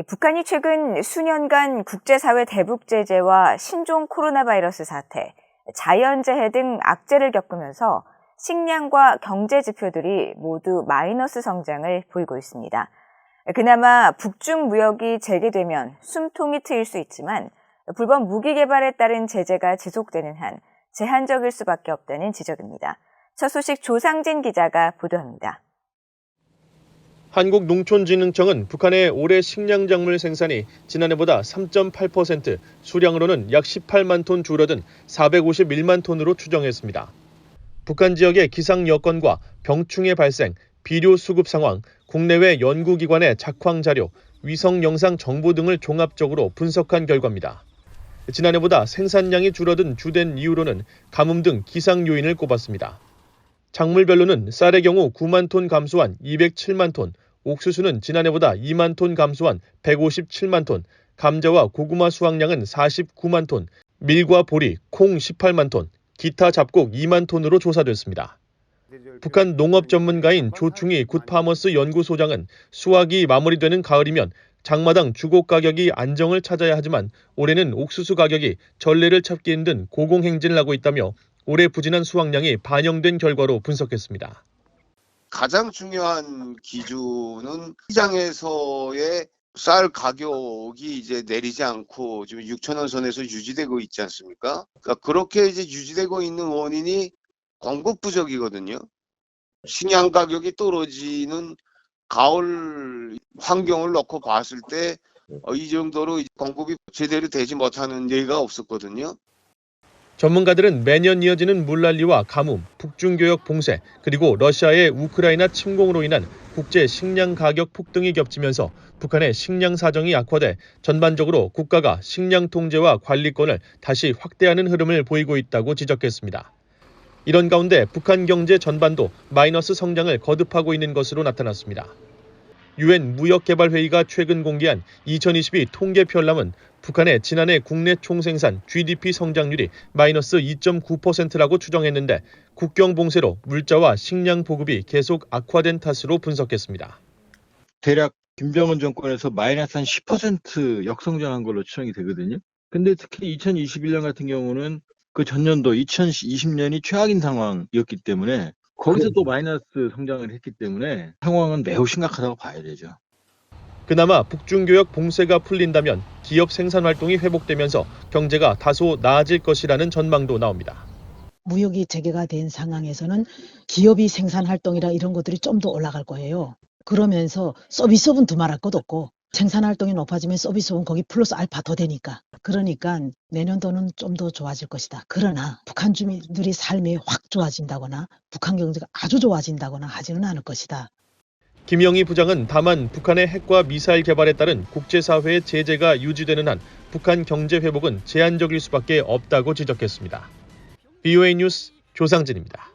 북한이 최근 수년간 국제사회 대북 제재와 신종 코로나 바이러스 사태, 자연재해 등 악재를 겪으면서 식량과 경제 지표들이 모두 마이너스 성장을 보이고 있습니다. 그나마 북중 무역이 재개되면 숨통이 트일 수 있지만 불법 무기 개발에 따른 제재가 지속되는 한 제한적일 수밖에 없다는 지적입니다. 첫 소식 조상진 기자가 보도합니다. 한국농촌진흥청은 북한의 올해 식량작물 생산이 지난해보다 3.8%, 수량으로는 약 18만 톤 줄어든 451만 톤으로 추정했습니다. 북한 지역의 기상 여건과 병충해 발생, 비료 수급 상황, 국내외 연구기관의 작황 자료, 위성 영상 정보 등을 종합적으로 분석한 결과입니다. 지난해보다 생산량이 줄어든 주된 이유로는 가뭄 등 기상 요인을 꼽았습니다. 작물별로는 쌀의 경우 9만 톤 감소한 207만 톤, 옥수수는 지난해보다 2만 톤 감소한 157만 톤, 감자와 고구마 수확량은 49만 톤, 밀과 보리, 콩 18만 톤, 기타 잡곡 2만 톤으로 조사됐습니다. 북한 농업 전문가인 조충희 굿파머스 연구소장은 수확이 마무리되는 가을이면 장마당 주곡 가격이 안정을 찾아야 하지만 올해는 옥수수 가격이 전례를 찾기 힘든 고공행진을 하고 있다며 올해 부진한 수확량이 반영된 결과로 분석했습니다. 가장 중요한 기준은 시장에서의 쌀 가격이 이제 내리지 않고 지금 6,000원 선에서 유지되고 있지 않습니까? 그러니까 그렇게 이제 유지되고 있는 원인이 공급 부족이거든요. 식량 가격이 떨어지는 가을 환경을 놓고 봤을 때 이 정도로 공급이 제대로 되지 못하는 예가 없었거든요. 전문가들은 매년 이어지는 물난리와 가뭄, 북중교역 봉쇄, 그리고 러시아의 우크라이나 침공으로 인한 국제 식량 가격 폭등이 겹치면서 북한의 식량 사정이 악화돼 전반적으로 국가가 식량 통제와 관리권을 다시 확대하는 흐름을 보이고 있다고 지적했습니다. 이런 가운데 북한 경제 전반도 마이너스 성장을 거듭하고 있는 것으로 나타났습니다. 유엔 무역개발회의가 최근 공개한 2022 통계편람은 북한의 지난해 국내 총생산 GDP 성장률이 마이너스 2.9%라고 추정했는데 국경 봉쇄로 물자와 식량 보급이 계속 악화된 탓으로 분석했습니다. 대략 김정은 정권에서 마이너스 한 10% 역성장한 걸로 추정이 되거든요. 근데 특히 2021년 같은 경우는 그 전년도 2020년이 최악인 상황이었기 때문에 거기서 또 마이너스 성장을 했기 때문에 상황은 매우 심각하다고 봐야 되죠. 그나마 북중교역 봉쇄가 풀린다면 기업 생산 활동이 회복되면서 경제가 다소 나아질 것이라는 전망도 나옵니다. 무역이 재개가 된 상황에서는 기업이 생산 활동이라 이런 것들이 좀 더 올라갈 거예요. 그러면서 서비스업은 두말할 것 없고 생산 활동이 높아지면 서비스업은 거기 플러스 알파 더 되니까. 그러니까 내년도는 좀 더 좋아질 것이다. 그러나 북한 주민들이 삶이 확 좋아진다거나 북한 경제가 아주 좋아진다거나 하지는 않을 것이다. 김영희 부장은 다만 북한의 핵과 미사일 개발에 따른 국제사회의 제재가 유지되는 한 북한 경제 회복은 제한적일 수밖에 없다고 지적했습니다. BOA 뉴스 조상진입니다.